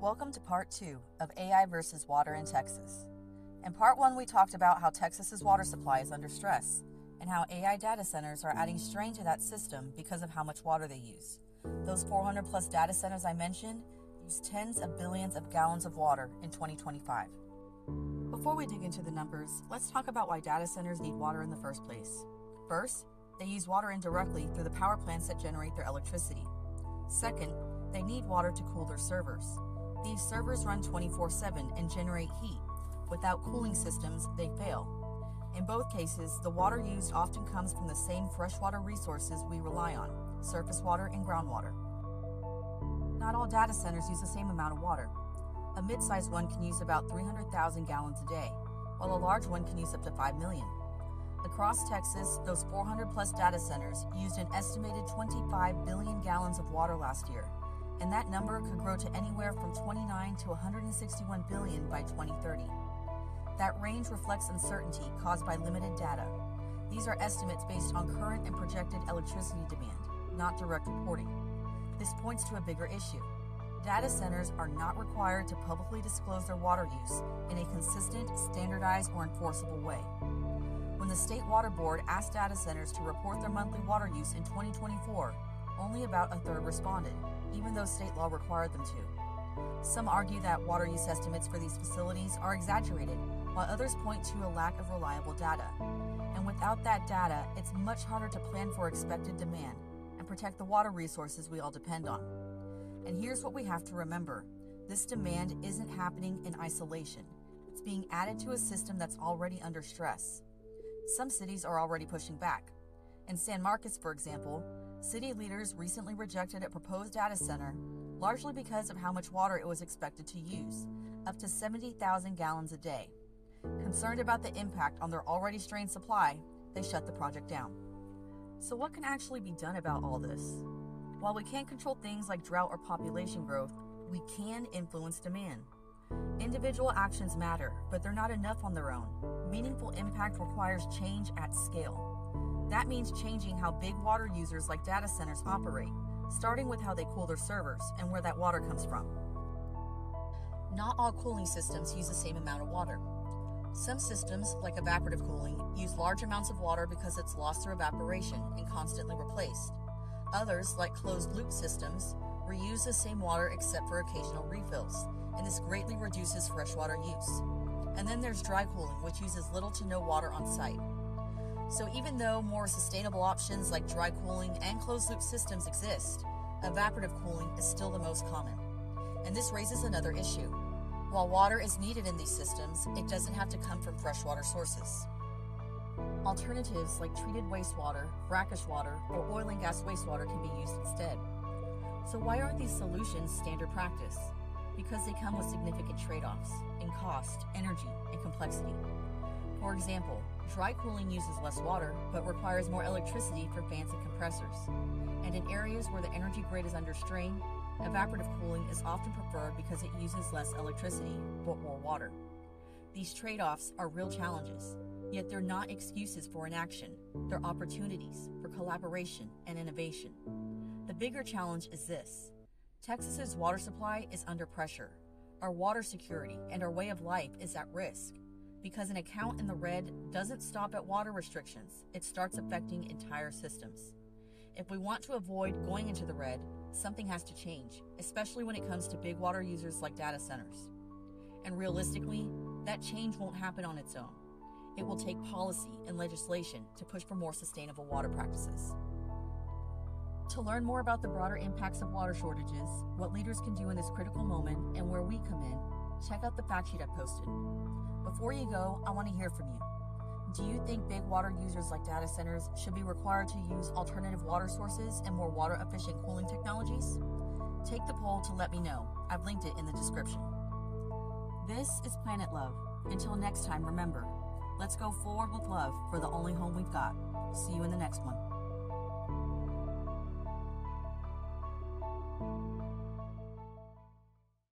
Welcome to part 2 of AI versus water in Texas. In part 1, we talked about how Texas's water supply is under stress and how AI data centers are adding strain to that system because of how much water they use. Those 400 plus data centers I mentioned use tens of billions of gallons of water in 2025. Before we dig into the numbers, let's talk about why data centers need water in the first place. First, they use water indirectly through the power plants that generate their electricity. Second, they need water to cool their servers. These servers run 24/7 and generate heat. Without cooling systems, they fail. In both cases, the water used often comes from the same freshwater resources we rely on, surface water and groundwater. Not all data centers use the same amount of water. A mid-sized one can use about 300,000 gallons a day, while a large one can use up to 5 million. Across Texas, those 400 plus data centers used an estimated 25 billion gallons of water last year, and that number could grow to anywhere from 29 to 161 billion by 2030. That range reflects uncertainty caused by limited data. These are estimates based on current and projected electricity demand, not direct reporting. This points to a bigger issue. Data centers are not required to publicly disclose their water use in a consistent, standardized, or enforceable way. When the State Water Board asked data centers to report their monthly water use in 2024, only about a third responded, even though state law required them to. Some argue that water use estimates for these facilities are exaggerated, while others point to a lack of reliable data. And without that data, it's much harder to plan for expected demand and protect the water resources we all depend on. And here's what we have to remember. This demand isn't happening in isolation. It's being added to a system that's already under stress. Some cities are already pushing back. In San Marcos, for example, city leaders recently rejected a proposed data center largely because of how much water it was expected to use, up to 70,000 gallons a day. Concerned about the impact on their already strained supply, they shut the project down. So what can actually be done about all this? While we can't control things like drought or population growth, we can influence demand. Individual actions matter, but they're not enough on their own. Meaningful impact requires change at scale. That means changing how big water users like data centers operate, starting with how they cool their servers and where that water comes from. Not all cooling systems use the same amount of water. Some systems, like evaporative cooling, use large amounts of water because it's lost through evaporation and constantly replaced. Others, like closed-loop systems, reuse the same water except for occasional refills, and this greatly reduces freshwater use. And then there's dry cooling, which uses little to no water on site. So even though more sustainable options like dry cooling and closed-loop systems exist, evaporative cooling is still the most common. And this raises another issue. While water is needed in these systems, it doesn't have to come from freshwater sources. Alternatives like treated wastewater, brackish water, or oil and gas wastewater can be used instead. So why aren't these solutions standard practice? Because they come with significant trade-offs in cost, energy, and complexity. For example, dry cooling uses less water, but requires more electricity for fans and compressors. And in areas where the energy grid is under strain, evaporative cooling is often preferred because it uses less electricity, but more water. These trade-offs are real challenges, yet they're not excuses for inaction. They're opportunities for collaboration and innovation. The bigger challenge is this. Texas's water supply is under pressure. Our water security and our way of life is at risk. Because an account in the red doesn't stop at water restrictions, it starts affecting entire systems. If we want to avoid going into the red, something has to change, especially when it comes to big water users like data centers. And realistically, that change won't happen on its own. It will take policy and legislation to push for more sustainable water practices. To learn more about the broader impacts of water shortages, what leaders can do in this critical moment, and where we come in, check out the fact sheet I posted. Before you go, I want to hear from you. Do you think big water users like data centers should be required to use alternative water sources and more water-efficient cooling technologies? Take the poll to let me know. I've linked it in the description. This is Planet Love. Until next time, remember, let's go forward with love for the only home we've got. See you in the next one.